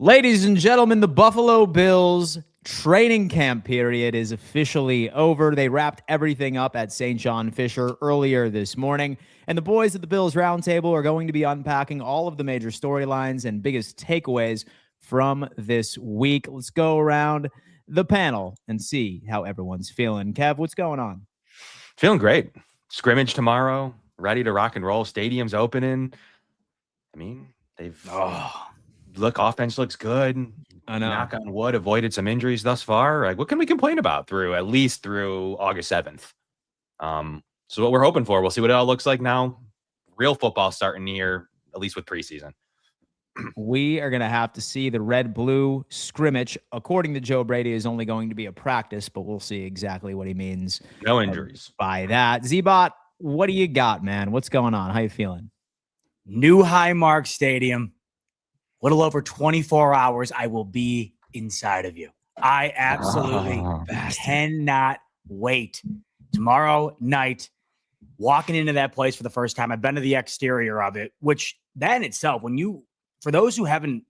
Ladies and gentlemen, the Buffalo Bills training camp period is officially over. They wrapped everything up at St. John Fisher earlier this morning, and the boys at the Bills Roundtable are going to be unpacking all of the major storylines and biggest takeaways from this week. Let's go around the panel and see how everyone's feeling. Kev, what's going on? Feeling great. Scrimmage tomorrow, ready to rock and roll. Stadium's opening. I mean, offense looks good. I know. Knock on wood, avoided some injuries thus far. Like, what can we complain about at least through August 7th? So what we're hoping for, we'll see what it all looks like now. Real football starting here, at least with preseason. We are going to have to see the red-blue scrimmage. According to Joe Brady, is only going to be a practice, but we'll see exactly what he means. No injuries. By that. Z-Bot, what do you got, man? What's going on? How you feeling? New Highmark Stadium. Little over 24 hours, I will be inside of you. I absolutely cannot wait. Tomorrow night, walking into that place for the first time. I've been to the exterior of it, which that in itself, for those who haven't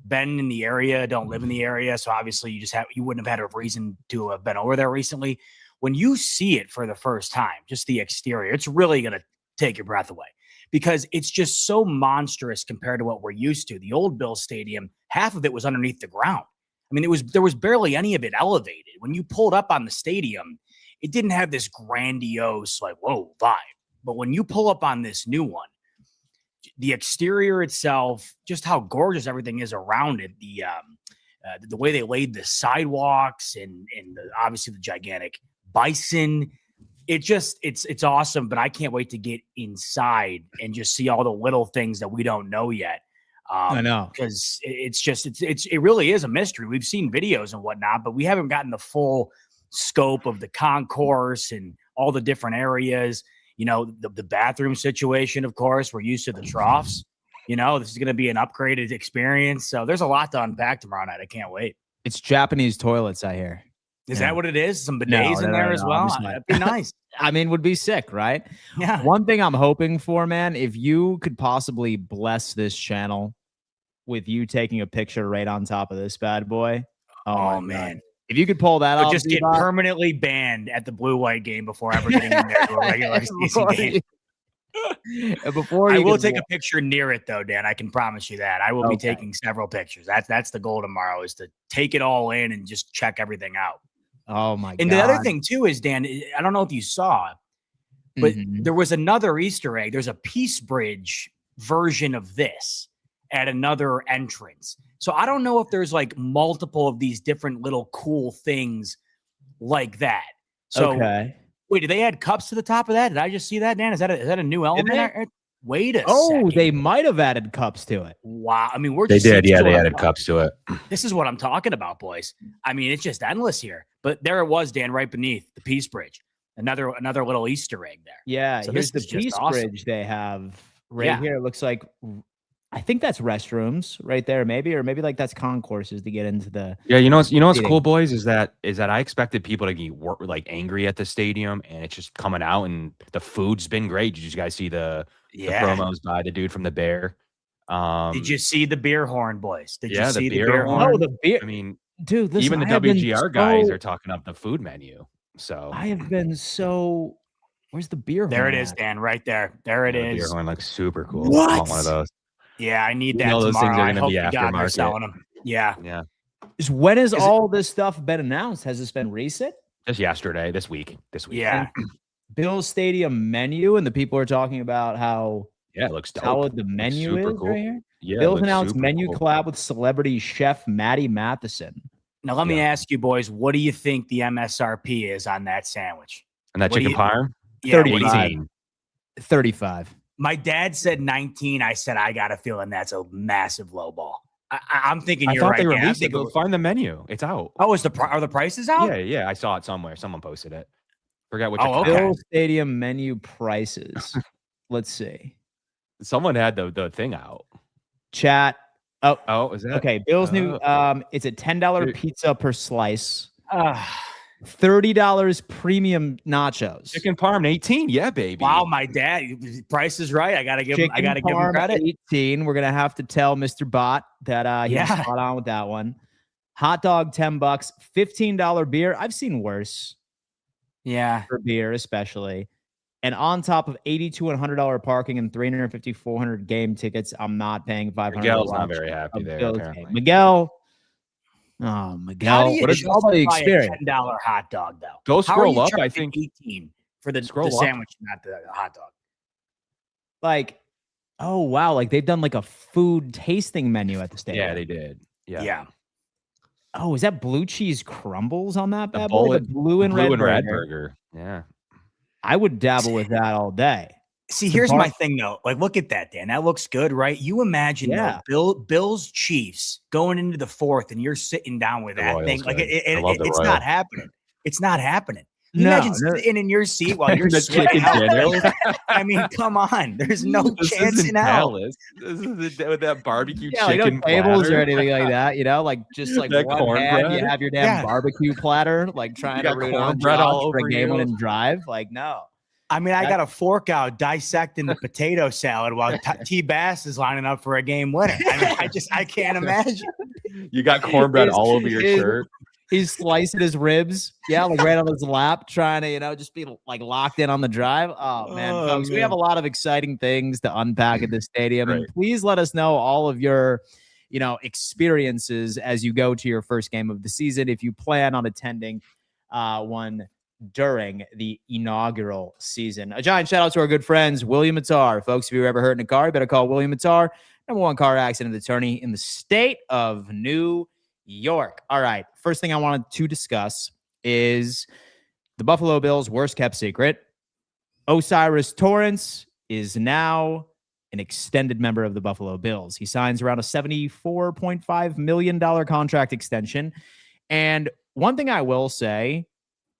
been in the area, don't live in the area, so obviously you wouldn't have had a reason to have been over there recently. When you see it for the first time, just the exterior, it's really going to take your breath away because it's just so monstrous compared to what we're used to. The old Bill Stadium, half of it was underneath the ground. I mean, there was barely any of it elevated. When you pulled up on the stadium, it didn't have this grandiose, like, whoa, vibe. But when you pull up on this new one, the exterior itself, just how gorgeous everything is around it, the way they laid the sidewalks and obviously the gigantic bison, it's awesome. But I can't wait to get inside and just see all the little things that we don't know yet. I know, because it really is a mystery. We've seen videos and whatnot, but we haven't gotten the full scope of the concourse and all the different areas. You know, the bathroom situation, of course, we're used to the troughs. You know, this is going to be an upgraded experience. So there's a lot to unpack tomorrow night. I can't wait. It's Japanese toilets, I hear. Is that what it is? Some bidets in there as well? That'd be nice. I mean, would be sick, right? Yeah. One thing I'm hoping for, man, if you could possibly bless this channel with you taking a picture right on top of this bad boy. Oh man. God. If you could pull that off, just get permanently banned at the blue-white game before ever getting in there to a regular season game. I will take a picture near it, though, Dan. I can promise you that. I will be taking several pictures. That's the goal tomorrow, is to take it all in and just check everything out. Oh, my God. And the other thing, too, is, Dan, I don't know if you saw, but there was another Easter egg. There's a Peace Bridge version of this at another entrance. So I don't know if there's like multiple of these different little cool things like that. So wait, did they add cups to the top of that? Did I just see that, Dan? Is that a new element? Wait a second. Oh, they might have added cups to it. Wow. I mean, they did. Yeah, they added cups to it. This is what I'm talking about, boys. I mean, it's just endless here. But there it was, Dan, right beneath the Peace Bridge. Another little Easter egg there. Yeah. So here's the Peace Bridge they have right here. It looks like, I think that's restrooms right there, maybe, or maybe like that's concourses to get into the. Yeah, you know what's cool, boys, is that I expected people to get like angry at the stadium, and it's just coming out, and the food's been great. Did you guys see the promos by the dude from the Bear? Did you see the beer horn, boys? Did you see the beer horn? Oh, the beer. I mean, dude, listen, even the WGR guys are talking up the food menu. So I have been so. Where's the beer horn? There it is, Dan. Right there. There it is. The beer horn looks super cool. What? I want one of those. Yeah, I need that tomorrow. Those things are going to be aftermarket. Selling them. Yeah. Yeah. When has all this stuff been announced? Has this been recent? Just yesterday, this week. Yeah. Bill's Stadium menu, and the people are talking about how it looks dope. Solid the menu is cool. right here. Yeah, Bill's announced menu collab with celebrity chef Maddie Matheson. Now, let me ask you, boys, what do you think the MSRP is on that sandwich? And that chicken parm? Yeah, 35. 35. My dad said 19. I said, I got a feeling that's a massive low ball. I'm thinking you're right. They released it. Go find the menu. It's out. Oh, are the prices out? Yeah. I saw it somewhere. Someone posted it. Forget which. Bill Stadium menu prices. Let's see. Someone had the thing out. Chat. Oh, is that okay? Bill's new. It's a $10 pizza per slice. $30 premium nachos. Chicken parm 18. Yeah, baby. Wow, my dad, Price is right. I gotta give him. I gotta give him Parm credit. 18. We're gonna have to tell Mr. Bott that he was spot on with that one. Hot dog, $10, $15 beer. I've seen worse. Yeah, for beer, especially. And on top of $82 and $100 parking and $350, $400 game tickets, I'm not paying $500. Miguel's not very happy there, apparently. Miguel. Oh, how Miguel. do you What is all about the experience? a $10 hot dog though? Go How are scroll you up. I charging think 18 for the Scroll up. sandwich, not the hot dog. Like, oh wow, like they've done like a food tasting menu at the stadium. Yeah, they did. Yeah. Oh, is that blue cheese crumbles on that The bad boy? The blue and red burger. Yeah. I would dabble with that all day. See, here's my thing though. Like, look at that, Dan. That looks good, right? You imagine though, Bills Chiefs going into the fourth, and you're sitting down with that thing. Like, it's not happening. It's not happening. You imagine sitting in your seat while you're sweating out. I mean, come on. There's no chance in hell. This is with that barbecue like chicken no tables platter. or anything like that. You know, like just like that one hand, you have your damn barbecue platter, like trying to root on cornbread all over for a game you. and drive. Like, no. I mean, I got a fork out dissecting the potato salad while T Bass is lining up for a game winner. I mean, I can't imagine. You got cornbread all over your shirt. He's slicing his ribs, like right on his lap, trying to, just be like locked in on the drive. Oh man, folks, we have a lot of exciting things to unpack at this stadium, and please let us know all of your, experiences as you go to your first game of the season. If you plan on attending one during the inaugural season. A giant shout out to our good friends, William Attar. Folks, if you're ever hurt in a car, you better call William Attar, #1 car accident attorney in the state of New York. All right. First thing I wanted to discuss is the Buffalo Bills' worst kept secret. Osiris Torrence is now an extended member of the Buffalo Bills. He signs around a $74.5 million contract extension. And one thing I will say,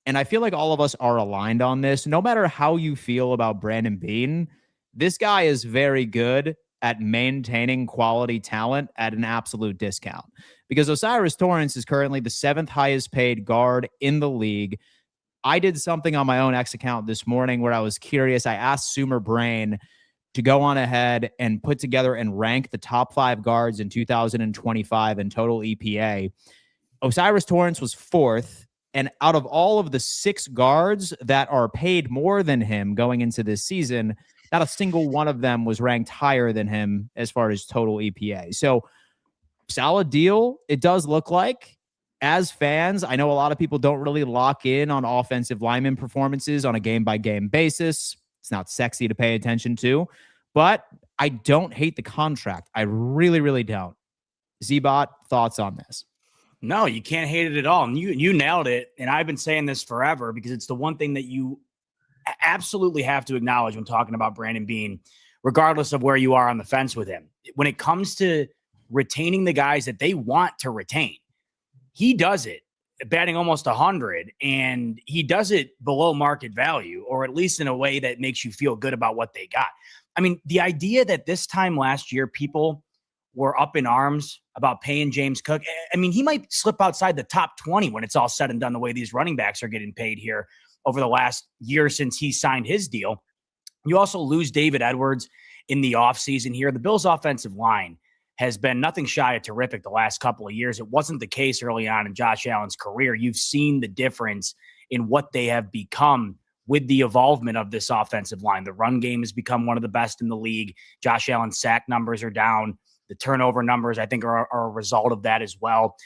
and I feel like all of us are aligned on this, no matter how you feel about Brandon Beane, this guy is very good at maintaining quality talent at an absolute discount. Because Osiris Torrence is currently the 7th highest paid guard in the league. I did something on my own X account this morning where I was curious. I asked Sumer Brain to go on ahead and put together and rank the top 5 guards in 2025 in total EPA. Osiris Torrence was 4th. And out of all of the 6 guards that are paid more than him going into this season, not a single one of them was ranked higher than him as far as total EPA. So solid deal. It does look like. As fans, I know a lot of people don't really lock in on offensive lineman performances on a game-by-game basis. It's not sexy to pay attention to, but I don't hate the contract. I really, really don't. Z-Bot, thoughts on this? No, you can't hate it at all. And you nailed it. And I've been saying this forever because it's the one thing that you absolutely have to acknowledge when talking about Brandon Beane, regardless of where you are on the fence with him. When it comes to retaining the guys that they want to retain, he does it, batting almost 100, and he does it below market value, or at least in a way that makes you feel good about what they got. I mean, the idea that this time last year, people were up in arms about paying James Cook. I mean, he might slip outside the top 20 when it's all said and done, the way these running backs are getting paid here over the last year since he signed his deal. You also lose David Edwards in the offseason here. The Bills' offensive line has been nothing shy of terrific the last couple of years. It wasn't the case early on in Josh Allen's career. You've seen the difference in what they have become with the evolvement of this offensive line. The run game has become one of the best in the league. Josh Allen's sack numbers are down. The turnover numbers, I think, are a result of that as well.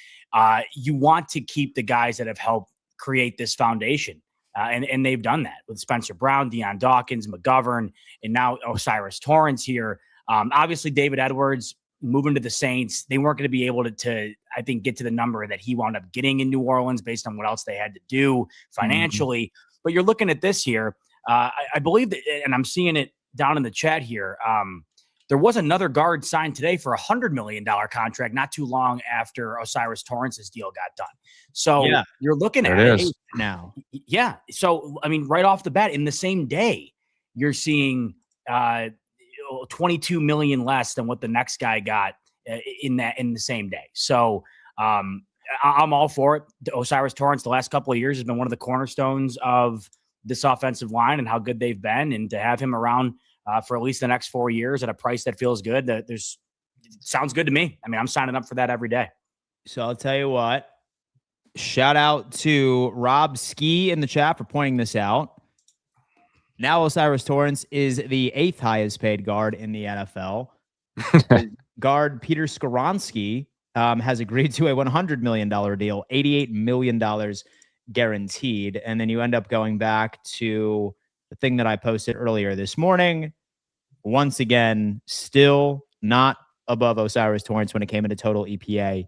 You want to keep the guys that have helped create this foundation. And they've done that with Spencer Brown, Deion Dawkins, McGovern, and now Osiris Torrence here. Obviously, David Edwards moving to the Saints, they weren't going to be able to, I think, get to the number that he wound up getting in New Orleans based on what else they had to do financially. Mm-hmm. But you're looking at this here. I believe that, and I'm seeing it down in the chat here, there was another guard signed today for $100 million contract not too long after Osiris Torrence's deal got done. So you're looking at it now. Yeah. So, I mean, right off the bat, in the same day, you're seeing 22 million less than what the next guy got in the same day. So I'm all for it. Osiris Torrence, the last couple of years, has been one of the cornerstones of this offensive line and how good they've been. And to have him around for at least the next 4 years at a price that feels good, sounds good to me. I mean, I'm signing up for that every day. So I'll tell you what. Shout out to Rob Ski in the chat for pointing this out. Now Osiris Torrence is the 8th highest paid guard in the NFL. Guard Peter Skoronski has agreed to a $100 million deal, $88 million guaranteed. And then you end up going back to the thing that I posted earlier this morning. Once again, still not above Osiris Torrence when it came into total EPA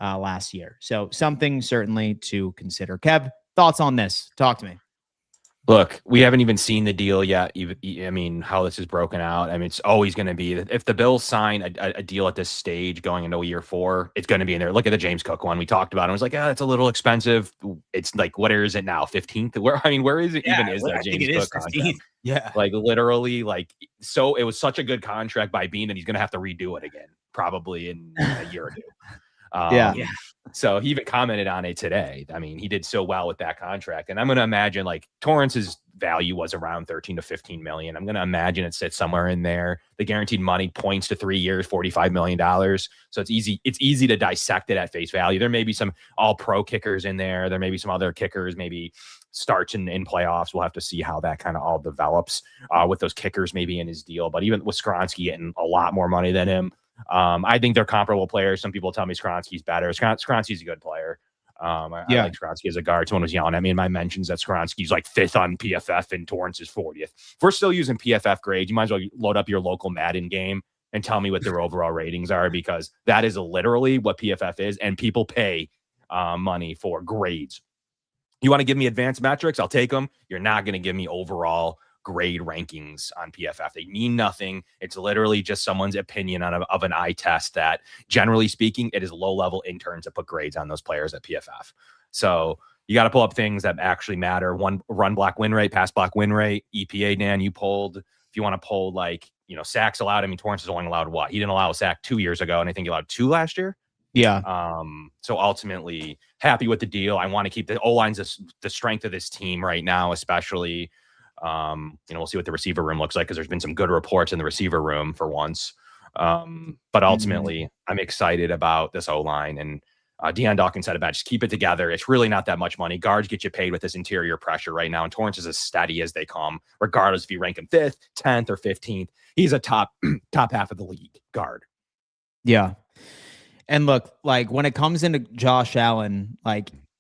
last year. So something certainly to consider. Kev, thoughts on this? Talk to me. Look, we haven't even seen the deal yet. I mean, how this is broken out. I mean, it's always going to be, if the Bills sign a deal at this stage going into year 4, it's going to be in there. Look at the James Cook one we talked about. I was like, it's a little expensive. It's like, what is it now? 15th? Where is it even? Is that James Cook contract? Yeah. Like literally, so it was such a good contract by Bean that he's going to have to redo it again, probably in a year or 2. Yeah. So he even commented on it today. I mean, he did so well with that contract. And I'm going to imagine Torrance's value was around 13 to 15 million. I'm going to imagine it sits somewhere in there. The guaranteed money points to 3 years, $45 million. So it's easy to dissect it at face value. There may be some all pro kickers in there. There may be some other kickers, maybe starts in playoffs. We'll have to see how that kind of all develops with those kickers maybe in his deal. But even with Skoronski getting a lot more money than him, I think they're comparable players. Some people tell me Skoronski's better. Skoronski's a good player. I like Skoronski as a guard. Someone was yelling at me in my mentions that Skoronski's 5th on PFF and Torrance is 40th. If we're still using PFF grades, you might as well load up your local Madden game and tell me what their overall ratings are, because that is literally what PFF is, and people pay money for grades. You want to give me advanced metrics? I'll take them. You're not going to give me overall grade rankings on PFF. They mean nothing. It's literally just someone's opinion of an eye test that, generally speaking, it is low-level interns that put grades on those players at PFF. So you got to pull up things that actually matter. One, run block win rate, pass block win rate, EPA, Dan, you pulled. If you want to pull sacks allowed, I mean, Torrance has only allowed what? He didn't allow a sack 2 years ago, and I think he allowed 2 last year. Yeah. So ultimately, happy with the deal. I want to keep the O-line's the strength of this team right now, especially. We'll see what the receiver room looks like, because there's been some good reports in the receiver room for once. But ultimately, I'm excited about this O-line. And Deion Dawkins said about just keep it together. It's really not that much money. Guards get you paid with this interior pressure right now. And Torrance is as steady as they come, regardless if you rank him 5th, 10th, or 15th. He's a top half of the league guard. Yeah. And look, when it comes into Josh Allen,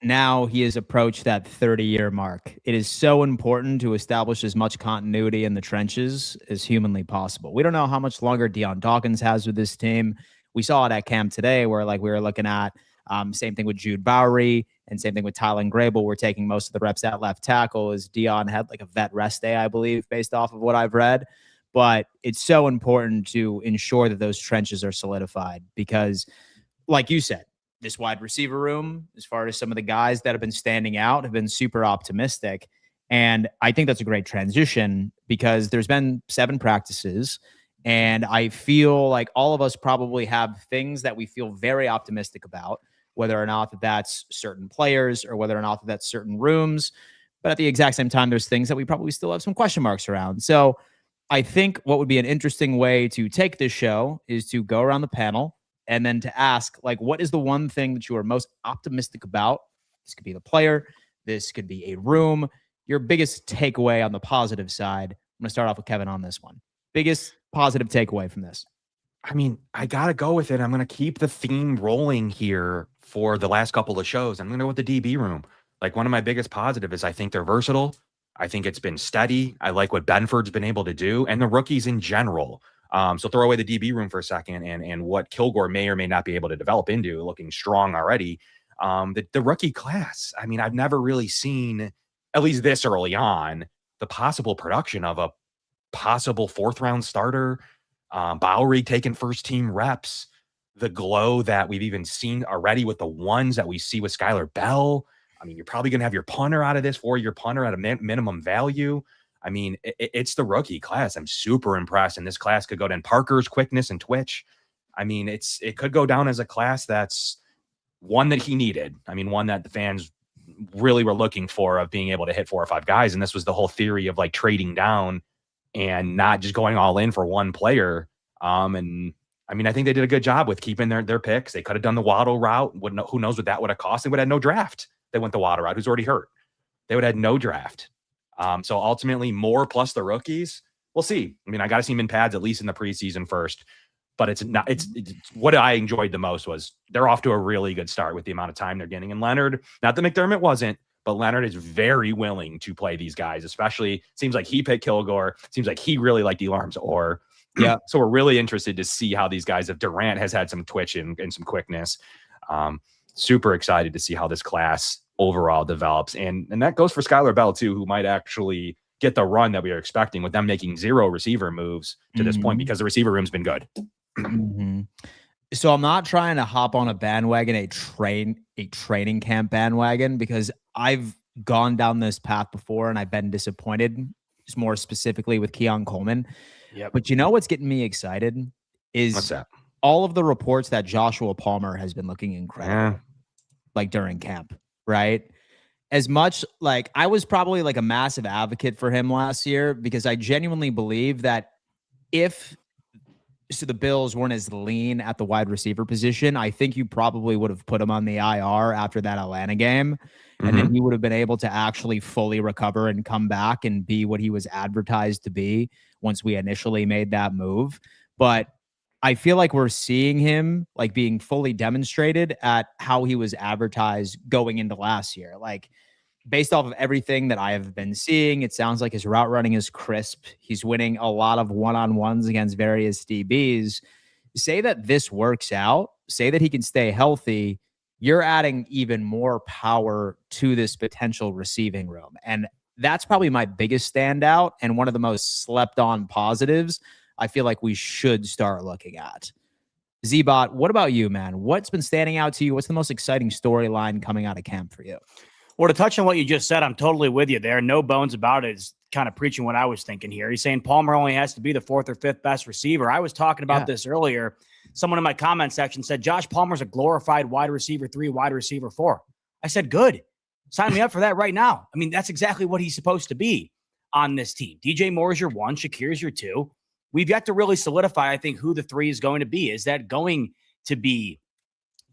now he has approached that 30-year mark. It is so important to establish as much continuity in the trenches as humanly possible. We don't know how much longer Deion Dawkins has with this team. We saw it at camp today where we were looking at same thing with Jude Bowery and same thing with Tylen Grable. We're taking most of the reps at left tackle as Deion had a vet rest day, I believe, based off of what I've read. But it's so important to ensure that those trenches are solidified because, like you said, this wide receiver room, as far as some of the guys that have been standing out, have been super optimistic. And I think that's a great transition because there's been 7 practices. And I feel like all of us probably have things that we feel very optimistic about, whether or not that's certain players or whether or not that's certain rooms. But at the exact same time, there's things that we probably still have some question marks around. So I think what would be an interesting way to take this show is to go around the panel and then to ask, what is the one thing that you are most optimistic about? This could be the player. This could be a room. Your biggest takeaway on the positive side. I'm going to start off with Kevin on this one. Biggest positive takeaway from this. I mean, I got to go with it. I'm going to keep the theme rolling here for the last couple of shows. I'm going to go with the DB room. One of my biggest positive is I think they're versatile. I think it's been steady. I like what Benford's been able to do, and the rookies in general. So throw away the DB room for a second and what Kilgore may or may not be able to develop into, looking strong already. The rookie class, I mean, I've never really seen, at least this early on, the possible production of a possible 4th round starter, Bowery taking first team reps, the glow that we've even seen already with the ones that we see with Skylar Bell. I mean, you're probably going to have your punter out of this, 4-year punter at a minimum value. I mean, it's the rookie class. I'm super impressed. And this class could go down Parker's quickness and twitch. I mean, it could go down as a class that's one that he needed. I mean, one that the fans really were looking for, of being able to hit 4 or 5 guys. And this was the whole theory of like trading down and not just going all in for one player. And I mean, I think they did a good job with keeping their picks. They could have done the Waddle route. Who knows what that would have cost? They would have had no draft. They went the Waddle route, who's already hurt. They would have had no draft. So ultimately, more plus the rookies. We'll see. I mean, I got to see him in pads at least in the preseason first. But it's what I enjoyed the most was they're off to a really good start with the amount of time they're getting. And Leonard, not that McDermott wasn't, but Leonard is very willing to play these guys, especially seems like he picked Kilgore. Seems like he really liked Elarms or. Yeah. So we're really interested to see how these guys, if Durant has had some twitch and some quickness, super excited to see how this class overall develops. And that goes for Skylar Bell too, who might actually get the run that we are expecting with them making 0 receiver moves to this point, because the receiver room's been good. So I'm not trying to hop on a bandwagon, a training camp bandwagon, because I've gone down this path before and I've been disappointed, just more specifically with Keon Coleman. Yep. But you know what's getting me excited is What's that? all of the reports that Joshua Palmer has been looking incredible, like during camp, right? As much like I was probably like a massive advocate for him last year, because I genuinely believe that if the Bills weren't as lean at the wide receiver position, I think you probably would have put him on the IR after that Atlanta game. And then he would have been able to actually fully recover and come back and be what he was advertised to be once we initially made that move. But I feel like we're seeing him like being fully demonstrated at how he was advertised going into last year. Like, based off of everything that I have been seeing, it sounds like his route running is crisp. He's winning a lot of one-on-ones against various DBs. Say that this works out, say that he can stay healthy, you're adding even more power to this potential receiving room. And that's probably my biggest standout and one of the most slept on positives I feel like we should start looking at. Z-Bot, what about you, man? What's been standing out to you? What's the most exciting storyline coming out of camp for you? Well, to touch on what you just said, I'm totally with you there. No bones about it. Is kind of preaching what I was thinking here. He's saying Palmer only has to be the 4th or 5th best receiver. I was talking about this earlier. Someone in my comment section said, Josh Palmer's a glorified wide receiver 3, wide receiver 4. I said, good. Sign me up for that right now. I mean, that's exactly what he's supposed to be on this team. DJ Moore is your 1, Shakir's your 2. We've yet to really solidify, I think, who the 3 is going to be. Is that going to be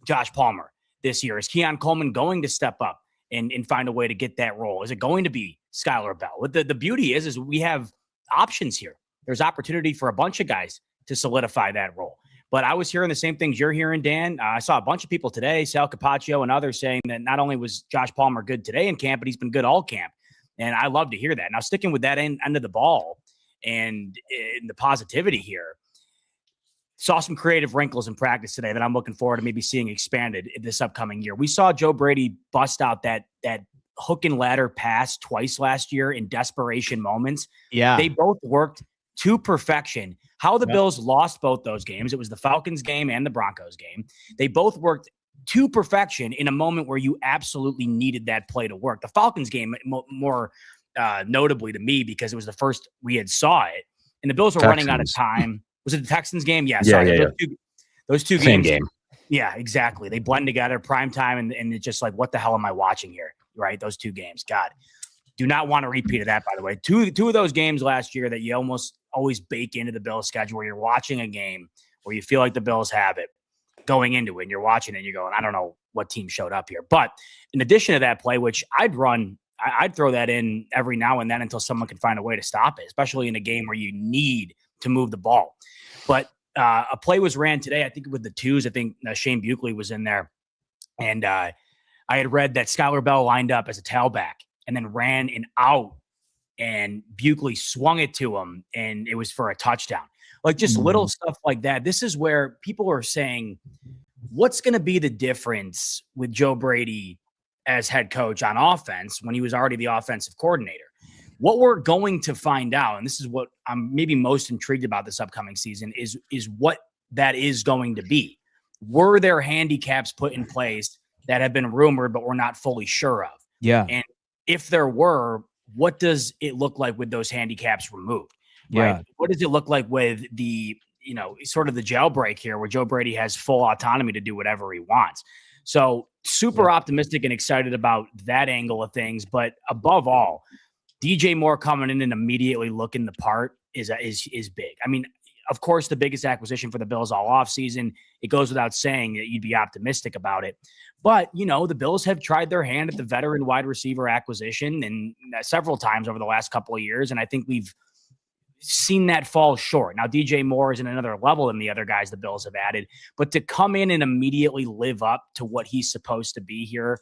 Josh Palmer this year? Is Keon Coleman going to step up and find a way to get that role? Is it going to be Skylar Bell? What the beauty is we have options here. There's opportunity for a bunch of guys to solidify that role. But I was hearing the same things you're hearing, Dan. I saw a bunch of people today, Sal Capaccio and others, saying that not only was Josh Palmer good today in camp, but he's been good all camp. And I love to hear that. Now, sticking with that end of the ball and in the positivity here, saw some creative wrinkles in practice today that I'm looking forward to maybe seeing expanded this upcoming year. We saw Joe Brady bust out that hook and ladder pass twice last year in desperation moments. Yeah. They both worked to perfection. How the Bills lost both those games, it was the Falcons game and the Broncos game. They both worked to perfection in a moment where you absolutely needed that play to work. The Falcons game more notably to me because it was the first we had saw it. And the Bills were running out of time. Was it the Texans game? Yeah. Sorry. Those two Same games. game. Yeah, exactly. They blend together, prime time, and it's just like, what the hell am I watching here? Right? Those 2 games. God, do not want to repeat of that, by the way. Two of those games last year that you almost always bake into the Bills schedule where you're watching a game where you feel like the Bills have it going into it, and you're watching it and you're going, I don't know what team showed up here. But in addition to that play, which I'd throw that in every now and then until someone can find a way to stop it, especially in a game where you need to move the ball. But a play was ran today, I think with the 2s. I think Shane Buckley was in there. And I had read that Skylar Bell lined up as a tailback and then ran an out, and Buckley swung it to him, and it was for a touchdown. Like just little stuff like that. This is where people are saying, what's going to be the difference with Joe Brady as head coach on offense when he was already the offensive coordinator? What we're going to find out, and this is what I'm maybe most intrigued about this upcoming season, is what that is going to be. Were there handicaps put in place that have been rumored but we're not fully sure of? Yeah. And if there were, what does it look like with those handicaps removed? Yeah. Right? What does it look like with the, sort of the jailbreak here where Joe Brady has full autonomy to do whatever he wants? So super optimistic and excited about that angle of things. But above all, DJ Moore coming in and immediately looking the part is big. I mean, of course, the biggest acquisition for the Bills all offseason. It goes without saying that you'd be optimistic about it. But, the Bills have tried their hand at the veteran wide receiver acquisition and several times over the last couple of years. And I think we've seen that fall short. Now, DJ Moore is in another level than the other guys the Bills have added. But to come in and immediately live up to what he's supposed to be here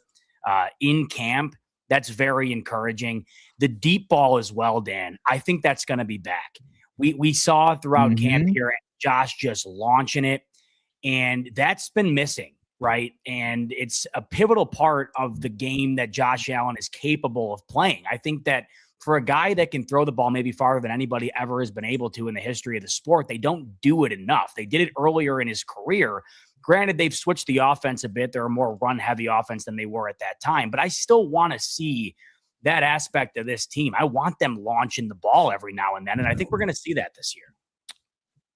in camp, that's very encouraging. The deep ball as well, Dan, I think that's going to be back. We saw throughout camp here, Josh just launching it, and that's been missing, right? And it's a pivotal part of the game that Josh Allen is capable of playing. I think that for a guy that can throw the ball maybe farther than anybody ever has been able to in the history of the sport, they don't do it enough. They did it earlier in his career. Granted, they've switched the offense a bit. They're a more run-heavy offense than they were at that time, but I still want to see that aspect of this team. I want them launching the ball every now and then, and I think we're going to see that this year.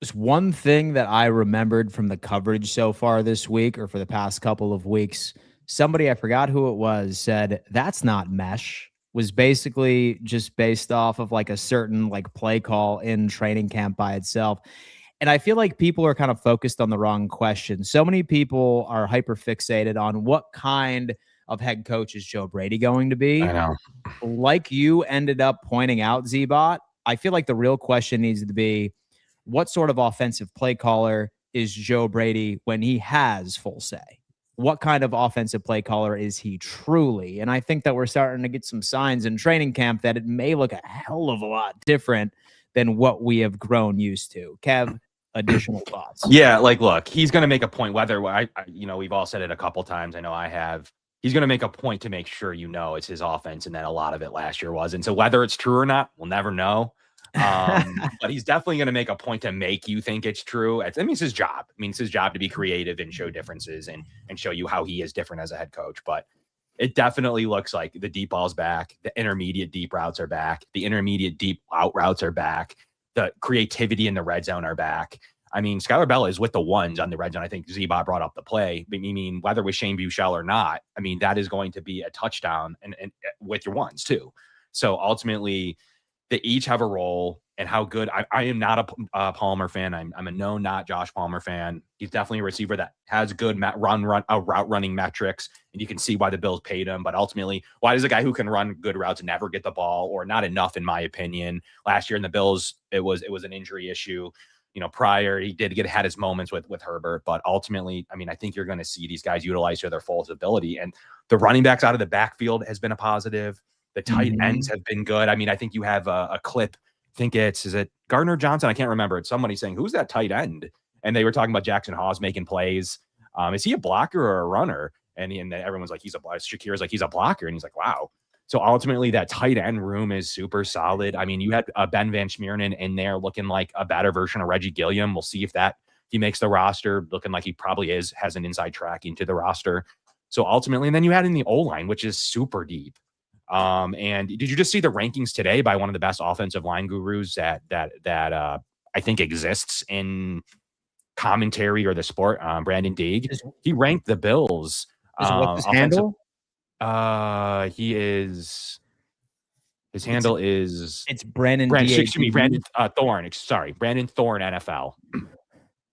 There's one thing that I remembered from the coverage so far this week, or for the past couple of weeks. Somebody, I forgot who it was, said that's not mesh. Was basically just based off of like a certain like play call in training camp by itself. And I feel like people are kind of focused on the wrong question. So many people are hyper fixated on what kind of head coach is Joe Brady going to be. I know. Like you ended up pointing out, Z-Bot, I feel like the real question needs to be, what sort of offensive play caller is Joe Brady when he has full say? What kind of offensive play caller is he truly? And I think that we're starting to get some signs in training camp that it may look a hell of a lot different than what we have grown used to. Kev, additional thoughts? Yeah, like, look, he's going to make a point, whether we've all said it a couple times. I know I have. He's going to make a point to make sure it's his offense, and that a lot of it last year was. And so whether it's true or not, we'll never know. But he's definitely going to make a point to make you think it's true. It's his job. It's his job to be creative and show differences and show you how he is different as a head coach. But it definitely looks like the deep ball's back. The intermediate deep routes are back. The intermediate deep out routes are back. The creativity in the red zone are back. Skylar Bella is with the ones on the red zone. I think Z-Bot brought up the play. Whether with Shane Buechele or not, that is going to be a touchdown and with your ones too. So ultimately, they each have a role, and how good. I am not a Palmer fan. I'm a not Josh Palmer fan. He's definitely a receiver that has good route running metrics, and you can see why the Bills paid him. But ultimately, why does a guy who can run good routes never get the ball, or not enough, in my opinion? Last year in the Bills, it was an injury issue. Prior, he had his moments with Herbert, but ultimately, I think you're going to see these guys utilized to their fullest ability. And the running backs out of the backfield has been a positive. The tight ends have been good. I think you have a clip. I think is it Gardner Johnson? I can't remember. It's somebody saying, who's that tight end? And they were talking about Jackson Hawes making plays. Is he a blocker or a runner? And everyone's like, Shakir's like, he's a blocker. And he's like, wow. So ultimately, that tight end room is super solid. You had Ben Van Schmiernen in there looking like a better version of Reggie Gilliam. We'll see if he makes the roster, looking like he probably has an inside track into the roster. So ultimately, and then you had in the O-line, which is super deep. And did you just see the rankings today by one of the best offensive line gurus that I think exists in commentary or the sport, Brandon Deeg? He ranked the Bills. What's his handle? His handle is it's Brandon Thorne. Sorry, Brandon Thorne, NFL.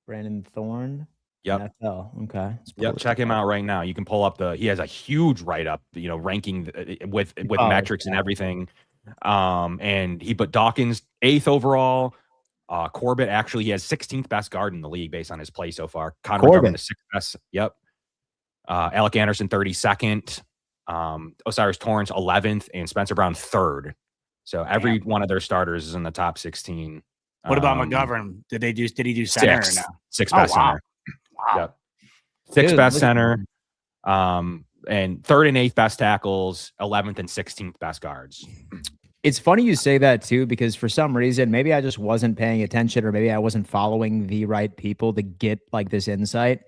Brandon Thorne. Yep. NFL. Okay. Yep. Check him out right now. You can pull up he has a huge write-up, ranking with metrics and everything. And he put Dawkins 8th overall. Corbett, actually, he has 16th best guard in the league based on his play so far. Connor McGovern, the 6th best. Yep. Alec Anderson, 32nd. Osiris Torrence, 11th, and Spencer Brown, 3rd. So every one of their starters is in the top 16. What about McGovern? Did he do center or no? 6th best center. Wow. Yep. 6th best center. And 3rd and 8th best tackles, 11th and 16th best guards. It's funny you say that too, because for some reason, maybe I just wasn't paying attention, or maybe I wasn't following the right people to get like this insight.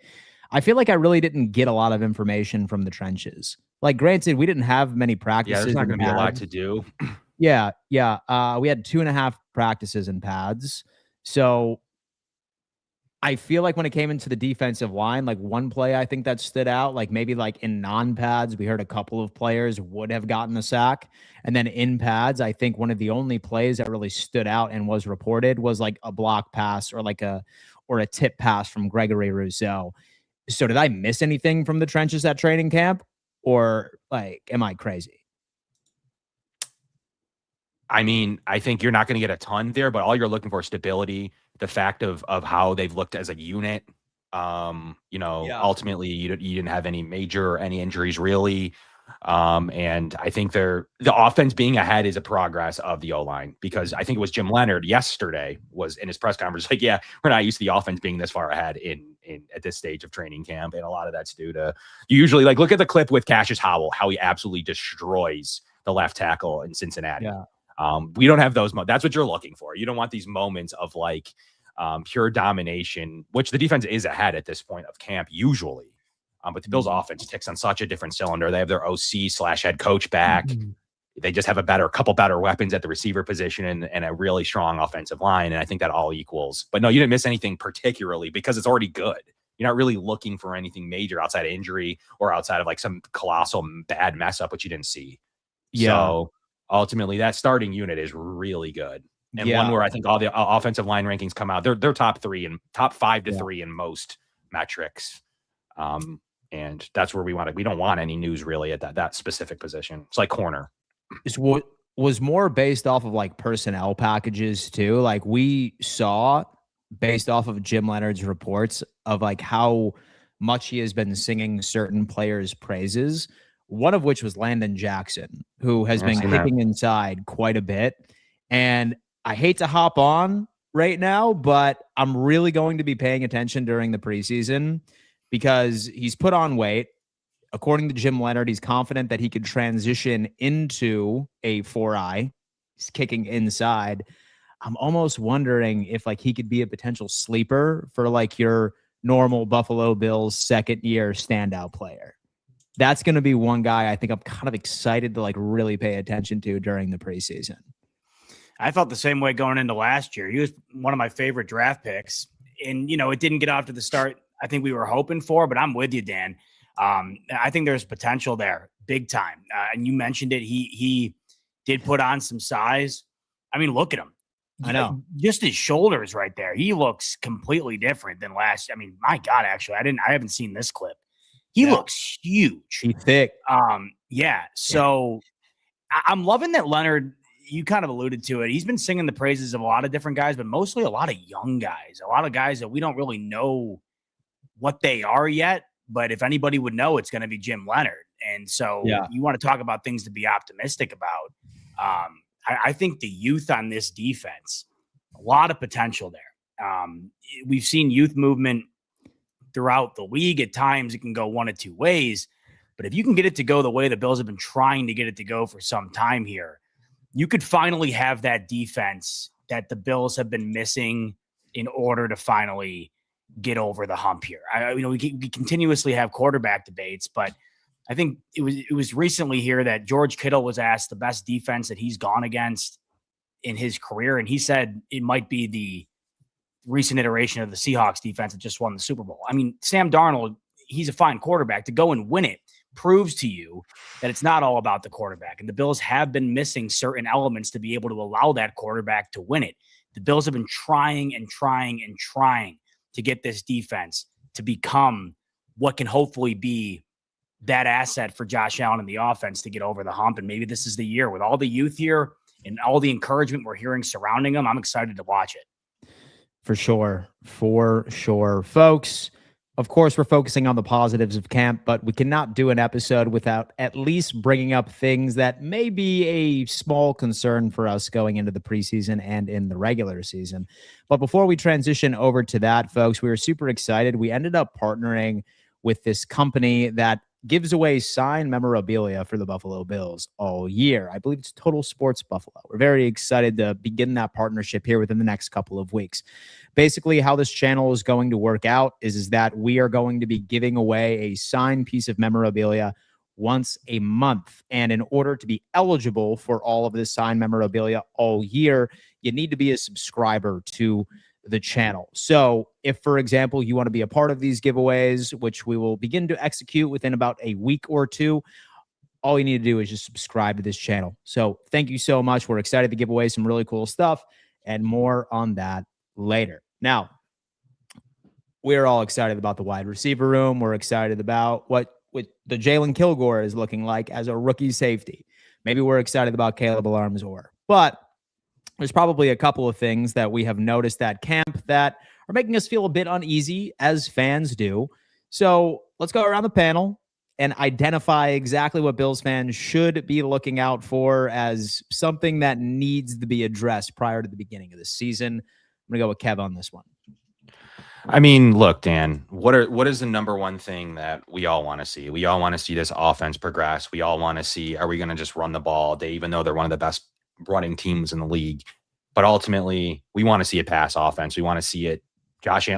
I feel like I really didn't get a lot of information from the trenches. Like, granted, we didn't have many practices. Yeah, there's not going to be a lot to do. Yeah. We had 2.5 practices in pads. So I feel like when it came into the defensive line, like one play I think that stood out, like maybe like in non-pads, we heard a couple of players would have gotten the sack. And then in pads, I think one of the only plays that really stood out and was reported was like a block pass or a tip pass from Gregory Rousseau. So did I miss anything from the trenches at training camp? Or like, am I crazy? I mean, I think you're not going to get a ton there, but all you're looking for is stability, the fact of how they've looked as a unit. Ultimately you didn't have any major or any injuries really. And I think the offense being ahead is a progress of the O-line, because I think it was Jim Leonard yesterday was in his press conference like, yeah, we're not used to the offense being this far ahead in at this stage of training camp. And a lot of that's due to, you usually like look at the clip with Cassius Howell, how he absolutely destroys the left tackle in Cincinnati. Yeah. We don't have those. That's what you're looking for. You don't want these moments of like pure domination, which the defense is ahead at this point of camp usually. But the Bills offense ticks on such a different cylinder. They have their OC/head coach back. Mm-hmm. They just have a couple better weapons at the receiver position and a really strong offensive line. And I think that all equals. But no, you didn't miss anything particularly because it's already good. You're not really looking for anything major outside of injury or outside of like some colossal bad mess up, which you didn't see. Yeah. So ultimately, that starting unit is really good. And one where I think all the offensive line rankings come out. They're top 3 and top 5 to 3 in most metrics. And that's where we don't want any news really at that specific position. It's like corner. It's what was more based off of like personnel packages too. Like we saw based off of Jim Leonard's reports of like how much he has been singing certain players' praises. One of which was Landon Jackson, who has been kicking inside quite a bit. And I hate to hop on right now, but I'm really going to be paying attention during the preseason because he's put on weight. According to Jim Leonard, he's confident that he could transition into a 4-eye. He's kicking inside. I'm almost wondering if like he could be a potential sleeper for like your normal Buffalo Bills second year standout player. That's going to be one guy I think I'm kind of excited to like really pay attention to during the preseason. I felt the same way going into last year. He was one of my favorite draft picks. And, it didn't get off to the start I think we were hoping for, but I'm with you, Dan. I think there's potential there big time. And you mentioned it. He did put on some size. I mean, look at him. I know. Just his shoulders right there. He looks completely different than last. I mean, my God, actually, I haven't seen this clip. He looks huge. He's thick. So I'm loving that Leonard, you kind of alluded to it. He's been singing the praises of a lot of different guys, but mostly a lot of young guys, a lot of guys that we don't really know what they are yet. But if anybody would know, it's going to be Jim Leonard. And so you want to talk about things to be optimistic about. I think the youth on this defense, a lot of potential there. We've seen youth movement throughout the league. At times it can go one of two ways, but if you can get it to go the way the Bills have been trying to get it to go for some time here, you could finally have that defense that the Bills have been missing in order to finally get over the hump here. We continuously have quarterback debates, but I think it was recently here that George Kittle was asked the best defense that he's gone against in his career, and he said it might be the recent iteration of the Seahawks defense that just won the Super Bowl. I mean, Sam Darnold, he's a fine quarterback. To go and win it proves to you that it's not all about the quarterback. And the Bills have been missing certain elements to be able to allow that quarterback to win it. The Bills have been trying and trying and trying to get this defense to become what can hopefully be that asset for Josh Allen and the offense to get over the hump. And maybe this is the year with all the youth here and all the encouragement we're hearing surrounding them. I'm excited to watch it. For sure. Folks, of course, we're focusing on the positives of camp, but we cannot do an episode without at least bringing up things that may be a small concern for us going into the preseason and in the regular season. But before we transition over to that, folks, we were super excited. We ended up partnering with this company that gives away signed memorabilia for the Buffalo Bills all year. I believe it's Total Sports Buffalo. We're very excited to begin that partnership here within the next couple of weeks. Basically, how this channel is going to work out is that we are going to be giving away a signed piece of memorabilia once a month. And in order to be eligible for all of this signed memorabilia all year, you need to be a subscriber to the channel. So if, for example, you want to be a part of these giveaways, which we will begin to execute within about a week or two, all you need to do is just subscribe to this channel. So thank you so much. We're excited to give away some really cool stuff and more on that later. Now, we're all excited about the wide receiver room. We're excited about what the Jalen Kilgore is looking like as a rookie safety. Maybe we're excited about Caleb Alarmzor. But there's probably a couple of things that we have noticed at camp that are making us feel a bit uneasy, as fans do. So let's go around the panel and identify exactly what Bills fans should be looking out for as something that needs to be addressed prior to the beginning of the season. I'm going to go with Kev on this one. I mean, look, Dan, what is the number one thing that we all want to see? We all want to see this offense progress. We all want to see, are we going to just run the ball all day, even though they're one of the best running teams in the league? But ultimately, we want to see a pass offense. We want to see it.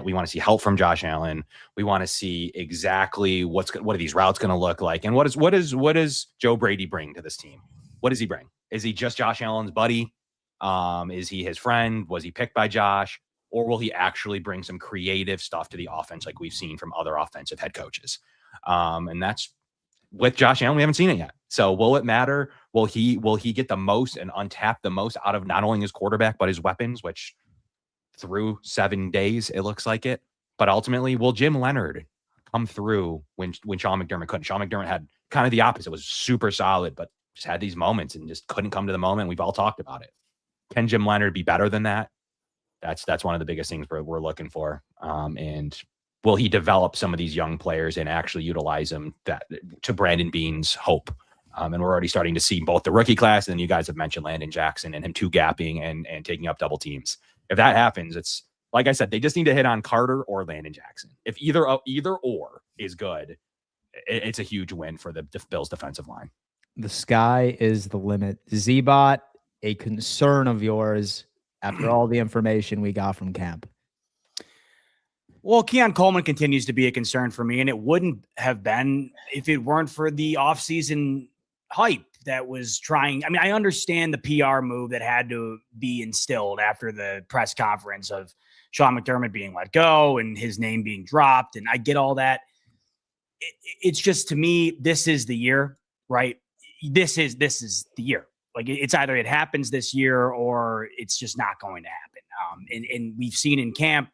We want to see help from Josh Allen. We want to see exactly what are these routes going to look like, and what does Joe Brady bring to this team? What does he bring? Is he just Josh Allen's buddy? Is he his friend? Was he picked by Josh? Or will he actually bring some creative stuff to the offense like we've seen from other offensive head coaches? And that's with Josh Allen. We haven't seen it yet. So will it matter? Will he get the most and untap the most out of not only his quarterback, but his weapons, which through 7 days, it looks like it. But ultimately, will Jim Leonard come through when Sean McDermott couldn't? Sean McDermott had kind of the opposite, was super solid, but just had these moments and just couldn't come to the moment. We've all talked about it. Can Jim Leonard be better than that? That's one of the biggest things we're looking for. And will he develop some of these young players and actually utilize them to Brandon Beane's hope? And we're already starting to see both the rookie class, and then you guys have mentioned Landon Jackson and him two-gapping and taking up double teams. If that happens, it's like I said, they just need to hit on Carter or Landon Jackson. If either or is good, it's a huge win for the Bills defensive line. The sky is the limit. Z-Bot, a concern of yours after all the information we got from camp? Well, Keon Coleman continues to be a concern for me, and it wouldn't have been if it weren't for the offseason hype that was trying. I mean, I understand the PR move that had to be instilled after the press conference of Sean McDermott being let go and his name being dropped, and I get all that. It's just, to me, this is the year, right? This is the year. Like, it's either it happens this year or it's just not going to happen. And we've seen in camp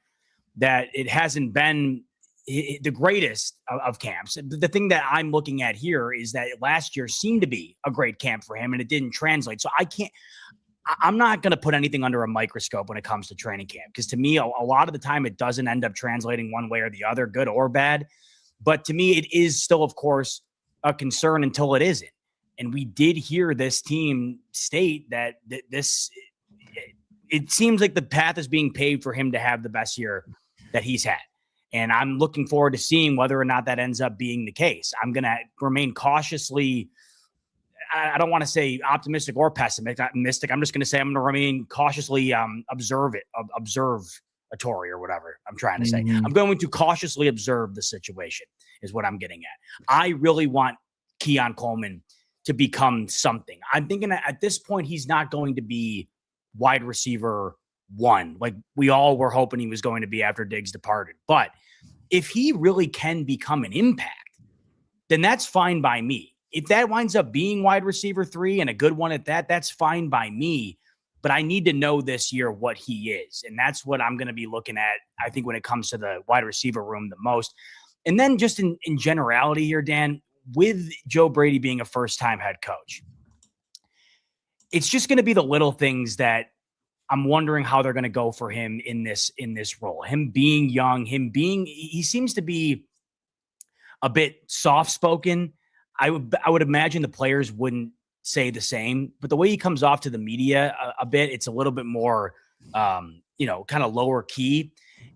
that it hasn't been the greatest of camps. The thing that I'm looking at here is that last year seemed to be a great camp for him and it didn't translate. So I'm not going to put anything under a microscope when it comes to training camp, because to me, a lot of the time it doesn't end up translating one way or the other, good or bad. But to me, it is still, of course, a concern until it isn't. And we did hear this team state that it seems like the path is being paved for him to have the best year that he's had. And I'm looking forward to seeing whether or not that ends up being the case. I'm going to remain cautiously, I don't want to say optimistic or pessimistic. I'm just going to say I'm going to remain cautiously observatory or whatever I'm trying to say. I'm going to cautiously observe the situation is what I'm getting at. I really want Keon Coleman to become something. I'm thinking that at this point, he's not going to be wide receiver one, like we all were hoping he was going to be after Diggs departed. But if he really can become an impact, then that's fine by me. If that winds up being wide receiver 3 and a good one at that, that's fine by me. But I need to know this year what he is. And that's what I'm going to be looking at, I think, when it comes to the wide receiver room the most. And then just in generality here, Dan, with Joe Brady being a first-time head coach, it's just going to be the little things that I'm wondering how they're going to go for him in this role. Him being young, he seems to be a bit soft-spoken. I would imagine the players wouldn't say the same, but the way he comes off to the media a bit, it's a little bit more, kind of lower key.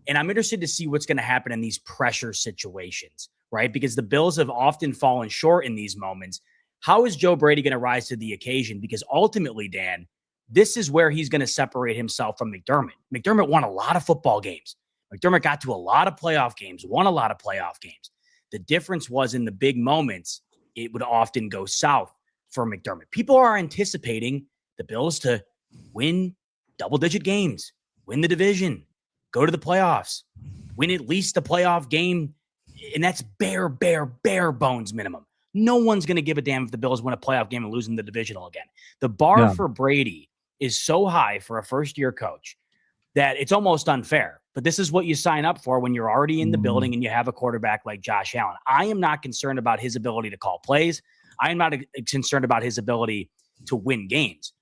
And I'm interested to see what's going to happen in these pressure situations, right? Because the Bills have often fallen short in these moments. How is Joe Brady going to rise to the occasion? Because ultimately, Dan, this is where he's going to separate himself from McDermott. McDermott won a lot of football games. McDermott got to a lot of playoff games, won a lot of playoff games. The difference was in the big moments, it would often go south for McDermott. People are anticipating the Bills to win double-digit games, win the division, go to the playoffs, win at least a playoff game. And that's bare bones minimum. No one's going to give a damn if the Bills win a playoff game and lose in the divisional again. The bar for Brady is so high for a first-year coach that it's almost unfair. But this is what you sign up for when you're already in the building and you have a quarterback like Josh Allen. I am not concerned about his ability to call plays. I am not concerned about his ability to win games.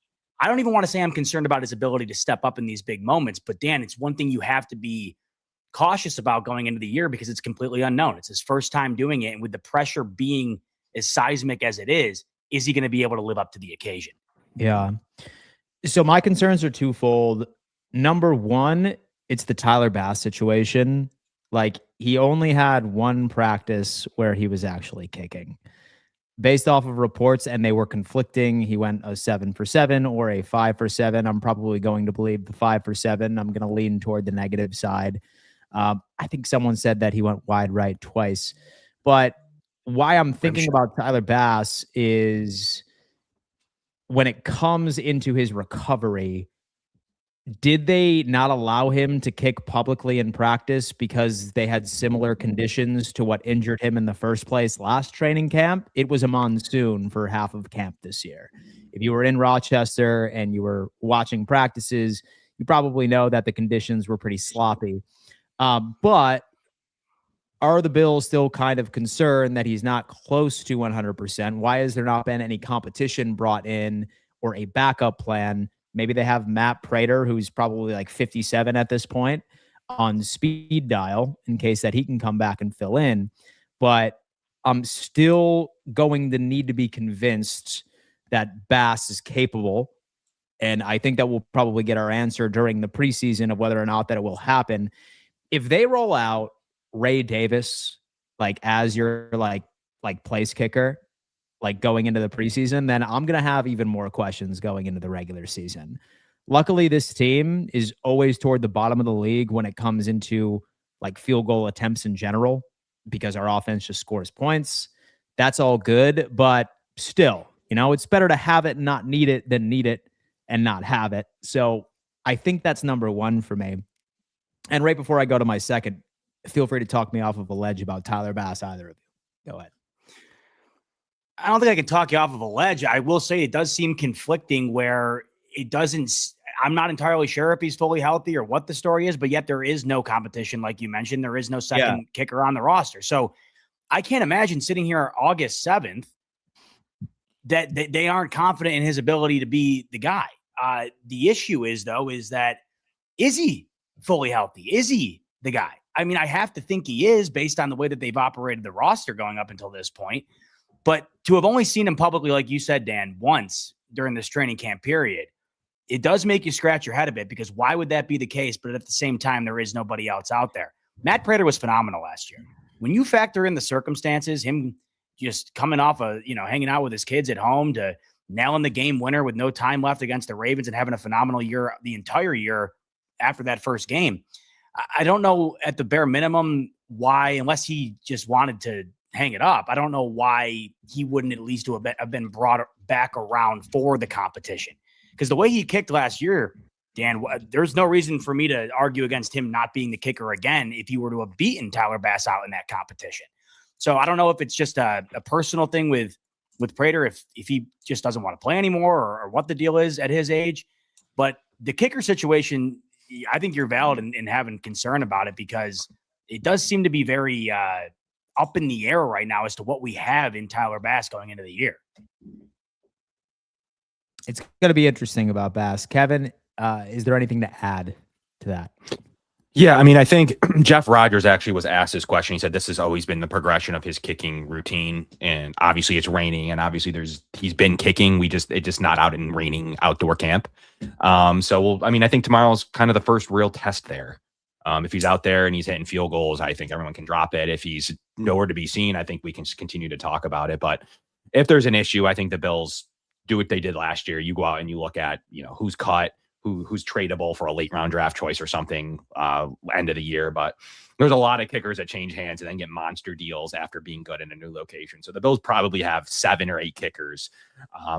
I don't even want to say I'm concerned about his ability to step up in these big moments. But, Dan, it's one thing you have to be cautious about going into the year because it's completely unknown. It's his first time doing it. And with the pressure being as seismic as it is he going to be able to live up to the occasion? Yeah. So my concerns are twofold. Number one, it's the Tyler Bass situation. Like, he only had one practice where he was actually kicking. Based off of reports, and they were conflicting, he went a 7 for 7 or a 5 for 7. I'm probably going to believe the 5 for 7. I'm going to lean toward the negative side. I think someone said that he went wide right twice. But why I'm thinking about Tyler Bass is when it comes into his recovery, did they not allow him to kick publicly in practice because they had similar conditions to what injured him in the first place last training camp? It was a monsoon for half of camp this year. If you were in Rochester and you were watching practices, you probably know that the conditions were pretty sloppy. But are the Bills still kind of concerned that he's not close to 100%? Why has there not been any competition brought in or a backup plan? Maybe they have Matt Prater, who's probably like 57 at this point, on speed dial in case that he can come back and fill in. But I'm still going to need to be convinced that Bass is capable. And I think that we'll probably get our answer during the preseason of whether or not that it will happen. If they roll out Ray Davis, like as your like place kicker, like going into the preseason, then I'm going to have even more questions going into the regular season. Luckily, this team is always toward the bottom of the league when it comes into like field goal attempts in general, because our offense just scores points. That's all good, but still, it's better to have it and not need it than need it and not have it. So I think that's number one for me. And right before I go to my second, feel free to talk me off of a ledge about Tyler Bass, either of you. Go ahead. I don't think I can talk you off of a ledge. I will say it does seem conflicting where it doesn't. I'm not entirely sure if he's fully healthy or what the story is, but yet there is no competition. Like you mentioned, there is no second kicker on the roster. So I can't imagine sitting here August 7th that they aren't confident in his ability to be the guy. The issue is that is he fully healthy? Is he the guy? I mean, I have to think he is based on the way that they've operated the roster going up until this point. But to have only seen him publicly, like you said, Dan, once during this training camp period, it does make you scratch your head a bit, because why would that be the case? But at the same time, there is nobody else out there. Matt Prater was phenomenal last year. When you factor in the circumstances, him just coming off hanging out with his kids at home to nailing the game winner with no time left against the Ravens and having a phenomenal year the entire year after that first game. I don't know at the bare minimum why, unless he just wanted to hang it up, I don't know why he wouldn't at least have been brought back around for the competition. Because the way he kicked last year, Dan, there's no reason for me to argue against him not being the kicker again if he were to have beaten Tyler Bass out in that competition. So I don't know if it's just a personal thing with Prater, if he just doesn't want to play anymore or what the deal is at his age. But the kicker situation, I think you're valid in having concern about it, because it does seem to be very up in the air right now as to what we have in Tyler Bass going into the year. It's going to be interesting about Bass. Kevin, is there anything to add to that? Yeah, I mean, I think Jeff Rogers actually was asked this question. He said this has always been the progression of his kicking routine, and obviously it's raining, and obviously he's been kicking. It's just not out in raining outdoor camp. I think tomorrow's kind of the first real test there. If he's out there and he's hitting field goals, I think everyone can drop it. If he's nowhere to be seen, I think we can continue to talk about it. But if there's an issue, I think the Bills do what they did last year. You go out and you look at, who's cut, who's tradable for a late round draft choice or something end of the year. But there's a lot of kickers that change hands and then get monster deals after being good in a new location. So the Bills probably have 7 or 8 kickers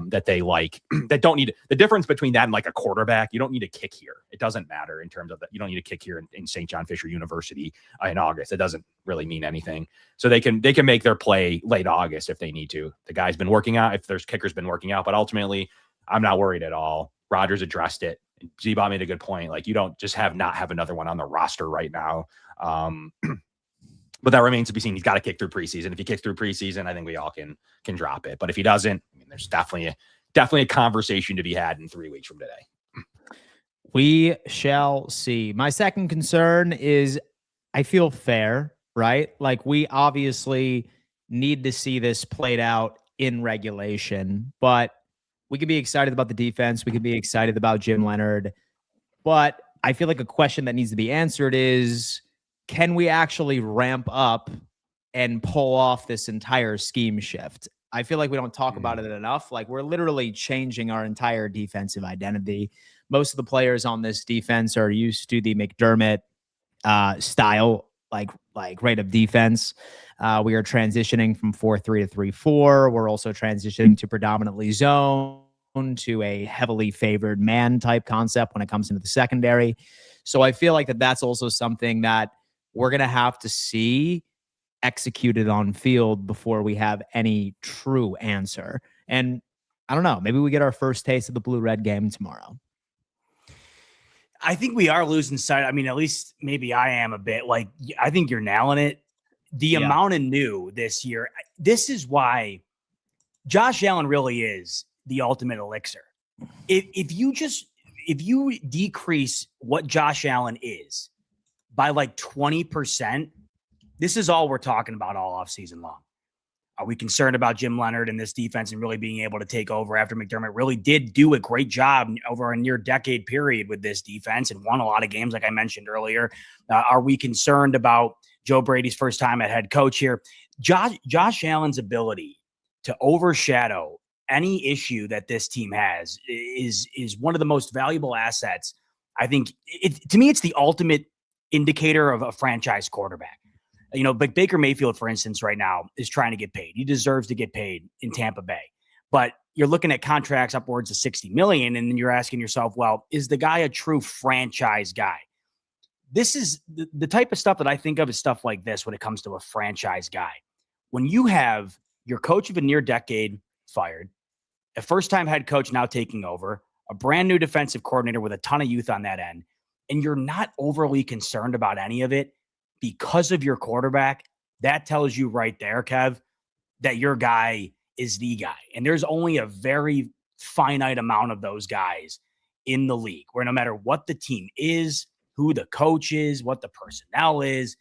that they like that don't need the difference between that and like a quarterback. You don't need a kick here. It doesn't matter in terms of that. You don't need a kick here in St. John Fisher University in August. It doesn't really mean anything. So they can make their play late August if they need to. The guy's been working out, if there's kicker's been working out, but ultimately I'm not worried at all. Rodgers addressed it. Z-Bot made a good point. Like, you don't just not have another one on the roster right now. But that remains to be seen. He's got to kick through preseason. If he kicks through preseason, I think we all can drop it. But if he doesn't, I mean, there's definitely a conversation to be had in 3 weeks from today. We shall see. My second concern is I feel fair, right? Like, we obviously need to see this played out in regulation, but we could be excited about the defense. We could be excited about Jim Leonard. But I feel like a question that needs to be answered is, can we actually ramp up and pull off this entire scheme shift? I feel like we don't talk about it enough. Like, we're literally changing our entire defensive identity. Most of the players on this defense are used to the McDermott style, like rate of defense. We are transitioning from 4-3 to 3-4. We're also transitioning to predominantly zone, to a heavily favored man type concept when it comes into the secondary. So I feel like that's also something that we're going to have to see executed on field before we have any true answer. And I don't know, maybe we get our first taste of the blue-red game tomorrow. I think we are losing sight. I mean, at least maybe I am a bit. Like, I think you're nailing it. The amount of new this year, this is why Josh Allen really is the ultimate elixir. If you decrease what Josh Allen is by like 20%, this is all we're talking about all offseason long. Are we concerned about Jim Leonard and this defense and really being able to take over after McDermott really did do a great job over a near decade period with this defense and won a lot of games, like I mentioned earlier? Are we concerned about Joe Brady's first time at head coach here? Josh Allen's ability to overshadow any issue that this team has is one of the most valuable assets. I think to me, it's the ultimate indicator of a franchise quarterback. You know, but Baker Mayfield, for instance, right now is trying to get paid. He deserves to get paid in Tampa Bay. But you're looking at contracts upwards of $60 million, and then you're asking yourself, well, is the guy a true franchise guy? This is the type of stuff that I think of as stuff like this when it comes to a franchise guy. When you have your coach of a near decade fired, a first-time head coach now taking over, a brand new defensive coordinator with a ton of youth on that end, and you're not overly concerned about any of it because of your quarterback, that tells you right there, Kev, that your guy is the guy. And there's only a very finite amount of those guys in the league, where no matter what the team is, who the coach is, what the personnel is,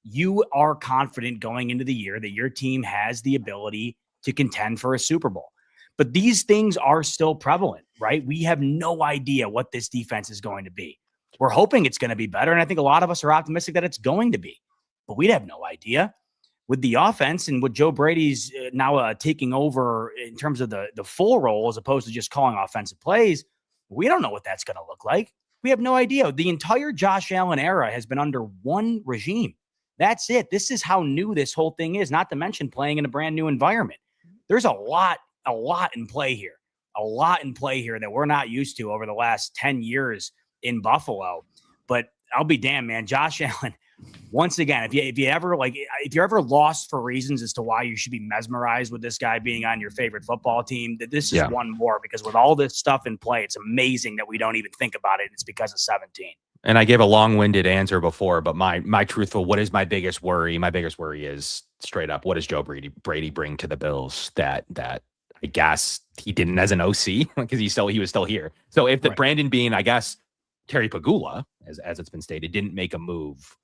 you are confident going into the year that your team has the ability to contend for a Super Bowl. But these things are still prevalent, right? We have no idea what this defense is going to be. We're hoping it's going to be better, and I think a lot of us are optimistic that it's going to be. But we'd have no idea. With the offense and with Joe Brady's now taking over in terms of the full role as opposed to just calling offensive plays, we don't know what that's going to look like. We have no idea. The entire Josh Allen era has been under one regime. That's it. This is how new this whole thing is, not to mention playing in a brand new environment. There's a lot in play here. A lot in play here that we're not used to over the last 10 years in Buffalo. But I'll be damned, man. Josh Allen, once again, if you're ever lost for reasons as to why you should be mesmerized with this guy being on your favorite football team, that this is one more, because with all this stuff in play, it's amazing that we don't even think about it. It's because of 17. And I gave a long-winded answer before, but my truthful, what is my biggest worry? My biggest worry is straight up, what does Joe Brady bring to the Bills that I guess he didn't as an OC, because he was still here. So if the Brandon Beane, I guess Terry Pagula, as it's been stated, didn't make a move,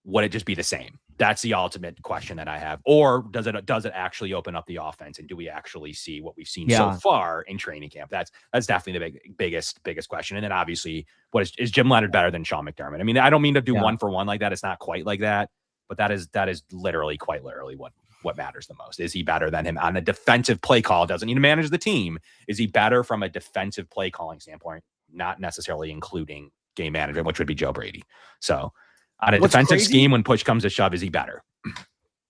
would it just be the same? That's the ultimate question that I have. Or does it actually open up the offense, and do we actually see what we've seen so far in training camp? That's definitely the biggest question. And then obviously, is Jim Leonard better than Sean McDermott? I mean, I don't mean to do one for one like that. It's not quite like that, but that is literally quite literally what matters the most. Is he better than him on a defensive play call? Doesn't need to manage the team. Is he better from a defensive play calling standpoint? not necessarily including game management, which would be Joe Brady. So on a What's defensive crazy- scheme, when push comes to shove, is he better?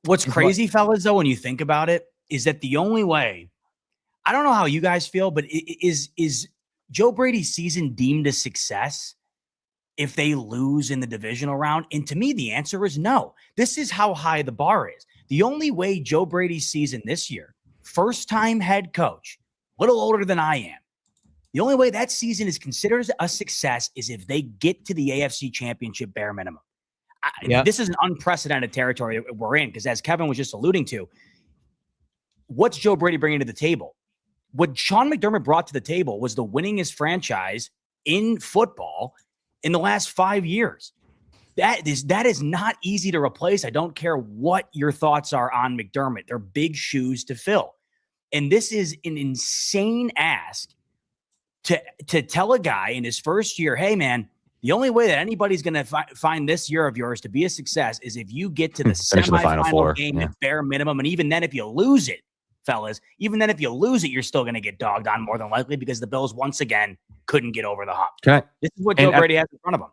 What's crazy, fellas, though, when you think about it, is that the only way, I don't know how you guys feel, but is Joe Brady's season deemed a success if they lose in the divisional round? And to me, the answer is no. This is how high the bar is. The only way Joe Brady's season this year, first-time head coach, little older than I am, the only way that season is considered a success is if they get to the AFC Championship bare minimum. This is an unprecedented territory that we're in, because as Kevin was just alluding to, what's Joe Brady bringing to the table? What Sean McDermott brought to the table was the winningest franchise in football in the last 5 years. That is not easy to replace. I don't care what your thoughts are on McDermott. They're big shoes to fill. And this is an insane ask to tell a guy in his first year, hey, man, the only way that anybody's going to find this year of yours to be a success is if you get to the semifinal game at bare minimum. And even then, if you lose it, fellas, you're still going to get dogged on more than likely, because the Bills, once again, couldn't get over the hump. This is what Joe Brady has in front of him.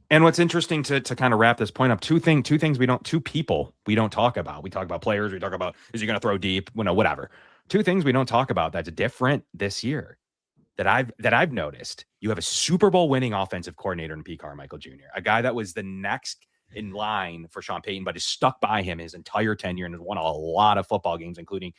And what's interesting to kind of wrap this point up, two people we don't talk about. We talk about players. We talk about, is he going to throw deep? Whatever. Two things we don't talk about that's different this year that I've noticed. You have a Super Bowl winning offensive coordinator in Pete Carmichael Jr., a guy that was the next in line for Sean Payton, but is stuck by him his entire tenure and has won a lot of football games, including,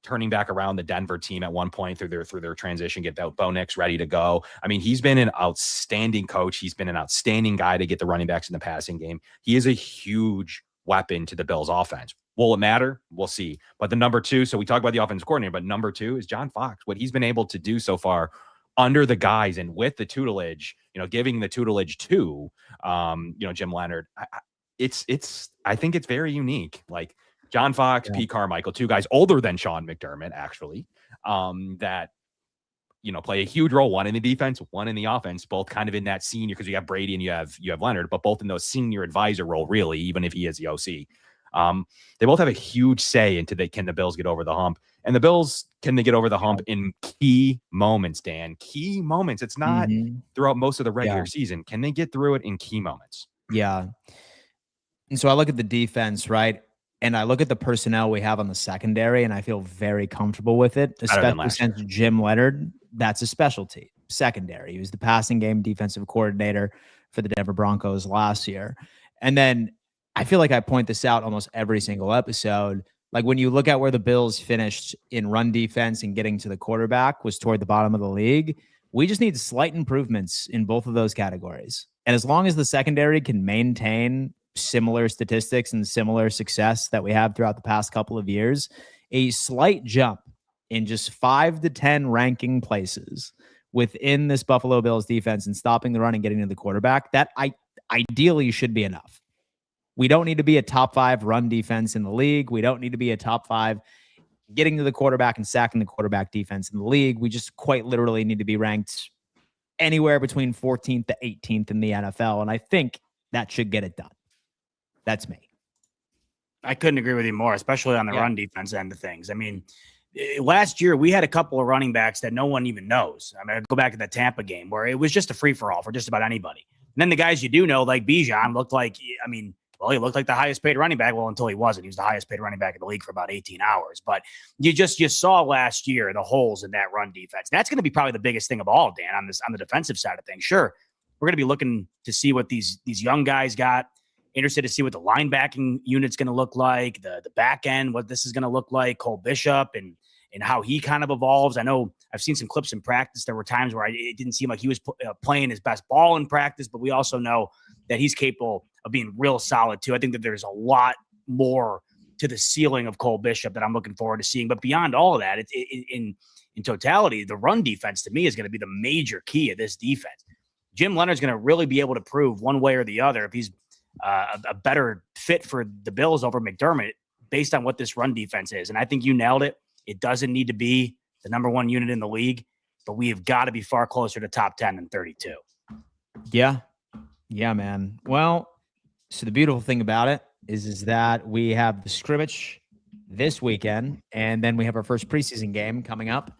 turning back around the Denver team at one point through their transition, get Bo Nix ready to go. I mean, he's been an outstanding coach. He's been an outstanding guy to get the running backs in the passing game. He is a huge weapon to the Bills offense. Will it matter? We'll see. But the number two, so we talk about the offensive coordinator, but number two is John Fox. What he's been able to do so far under the guys and with the tutelage, giving the tutelage to, Jim Leonard. I think it's very unique. Like John Fox, Pete Carmichael, two guys older than Sean McDermott, actually, that, play a huge role, one in the defense, one in the offense, both kind of in that senior, because you have Brady and you have Leonard, but both in those senior advisor role, really, even if he is the OC. They both have a huge say into can the Bills get over the hump, and the Bills, can they get over the hump in key moments, Dan? Key moments. It's not throughout most of the regular season. Can they get through it in key moments? Yeah. And so I look at the defense, right? And I look at the personnel we have on the secondary, and I feel very comfortable with it, especially since Jim Leonard, that's a specialty, secondary. He was the passing game defensive coordinator for the Denver Broncos last year. And then I feel like I point this out almost every single episode. Like when you look at where the Bills finished in run defense and getting to the quarterback was toward the bottom of the league. We just need slight improvements in both of those categories. And as long as the secondary can maintain similar statistics and similar success that we have throughout the past couple of years, a slight jump in just 5 to 10 ranking places within this Buffalo Bills defense and stopping the run and getting to the quarterback, that ideally should be enough. We don't need to be a top 5 run defense in the league. We don't need to be a top 5 getting to the quarterback and sacking the quarterback defense in the league. We just quite literally need to be ranked anywhere between 14th to 18th in the NFL. And I think that should get it done. That's me. I couldn't agree with you more, especially on the run defense end of things. I mean, last year we had a couple of running backs that no one even knows. I mean, I go back to the Tampa game where it was just a free-for-all for just about anybody. And then the guys you do know, like Bijan, looked like, he looked like the highest paid running back. Well, until he wasn't. He was the highest paid running back in the league for about 18 hours. But you saw last year the holes in that run defense. That's going to be probably the biggest thing of all, Dan, on the defensive side of things. Sure, we're going to be looking to see what these young guys got. Interested to see what the linebacking unit's going to look like, the back end, what this is going to look like, Cole Bishop and how he kind of evolves. I know I've seen some clips in practice. There were times where it didn't seem like he was playing his best ball in practice, but we also know that he's capable of being real solid too. I think that there's a lot more to the ceiling of Cole Bishop that I'm looking forward to seeing. But beyond all of that, in totality, the run defense to me is going to be the major key of this defense. Jim Leonard's going to really be able to prove one way or the other if he's a better fit for the Bills over McDermott based on what this run defense is. And I think you nailed it. It doesn't need to be the number one unit in the league, but we have got to be far closer to top 10 than 32. Yeah, man. Well, so the beautiful thing about it is that we have the scrimmage this weekend, and then we have our first preseason game coming up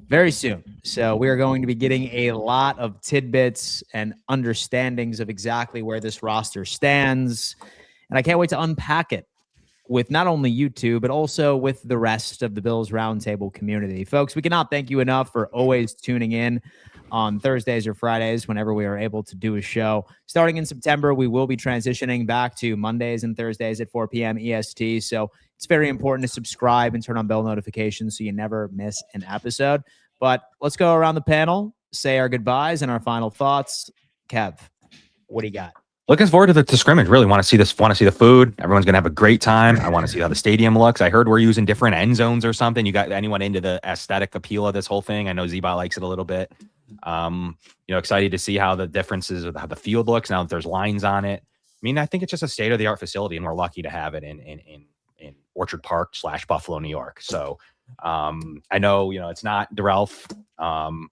very soon. So we are going to be getting a lot of tidbits and understandings of exactly where this roster stands. And I can't wait to unpack it with not only you two, but also with the rest of the Bills Roundtable community. Folks, we cannot thank you enough for always tuning in on Thursdays or Fridays whenever we are able to do a show. Starting in September, we will be transitioning back to Mondays and Thursdays at 4 p.m. EST. So it's very important to subscribe and turn on bell notifications so you never miss an episode. But let's go around the panel, say our goodbyes and our final thoughts. Kev, what do you got? Looking forward to the scrimmage. Really want to see this. Want to see the food. Everyone's gonna have a great time. I want to see how the stadium looks. I heard we're using different end zones or something. You got anyone into the aesthetic appeal of this whole thing? I know Zebot likes it a little bit. Excited to see how the differences of how the field looks now that there's lines on it. I mean, I think it's just a state of the art facility, and we're lucky to have it in Orchard Park / Buffalo, New York. So I know, it's not DeRalph,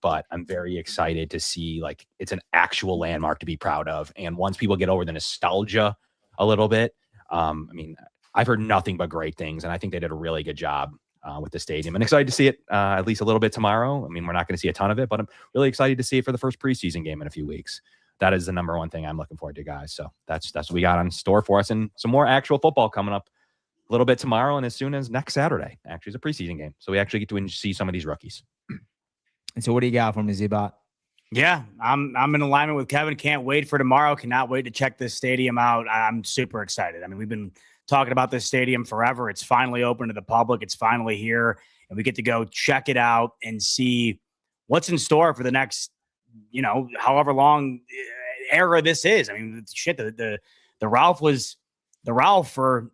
but I'm very excited to see, like, it's an actual landmark to be proud of. And once people get over the nostalgia a little bit, I mean, I've heard nothing but great things, and I think they did a really good job with the stadium, and excited to see it at least a little bit tomorrow. I mean, we're not going to see a ton of it, but I'm really excited to see it for the first preseason game in a few weeks. That is the number one thing I'm looking forward to, guys. So that's what we got on store for us, and some more actual football coming up a little bit tomorrow, and as soon as next Saturday, actually, is a preseason game. So we actually get to see some of these rookies. And so what do you got for me, Zebot? Yeah, I'm in alignment with Kevin. Can't wait for tomorrow. Cannot wait to check this stadium out. I'm super excited. I mean, we've been talking about this stadium forever. It's finally open to the public. It's finally here, and we get to go check it out and see what's in store for the next, however long era this is. I mean, shit, the Ralph was the Ralph for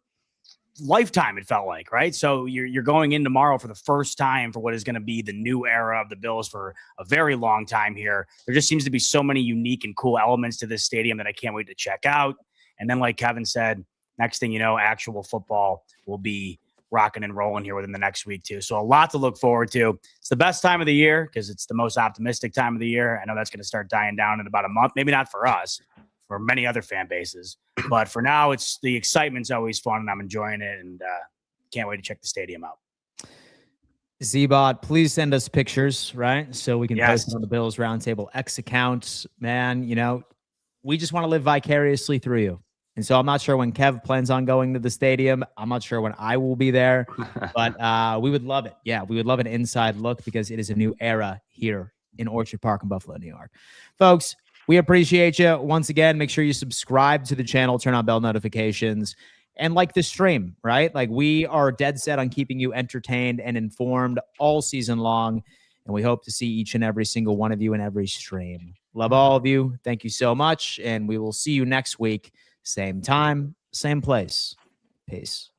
lifetime, it felt like, right? So you're going in tomorrow for the first time for what is going to be the new era of the Bills for a very long time here. There just seems to be so many unique and cool elements to this stadium that I can't wait to check out. And then, like Kevin said, next thing you know, actual football will be rocking and rolling here within the next week too. So a lot to look forward to. It's the best time of the year because it's the most optimistic time of the year. I know that's going to start dying down in about a month. Maybe not for us, for many other fan bases. But for now, it's the excitement's always fun, and I'm enjoying it, and can't wait to check the stadium out. Zebot, please send us pictures, right? So we can post it on the Bills Roundtable X account. Man, we just want to live vicariously through you. And so I'm not sure when Kev plans on going to the stadium. I'm not sure when I will be there, but we would love it. Yeah, we would love an inside look because it is a new era here in Orchard Park in Buffalo, New York. Folks, we appreciate you. Once again, make sure you subscribe to the channel, turn on bell notifications, and like the stream, right? Like, we are dead set on keeping you entertained and informed all season long, and we hope to see each and every single one of you in every stream. Love all of you. Thank you so much, and we will see you next week. Same time, same place. Peace.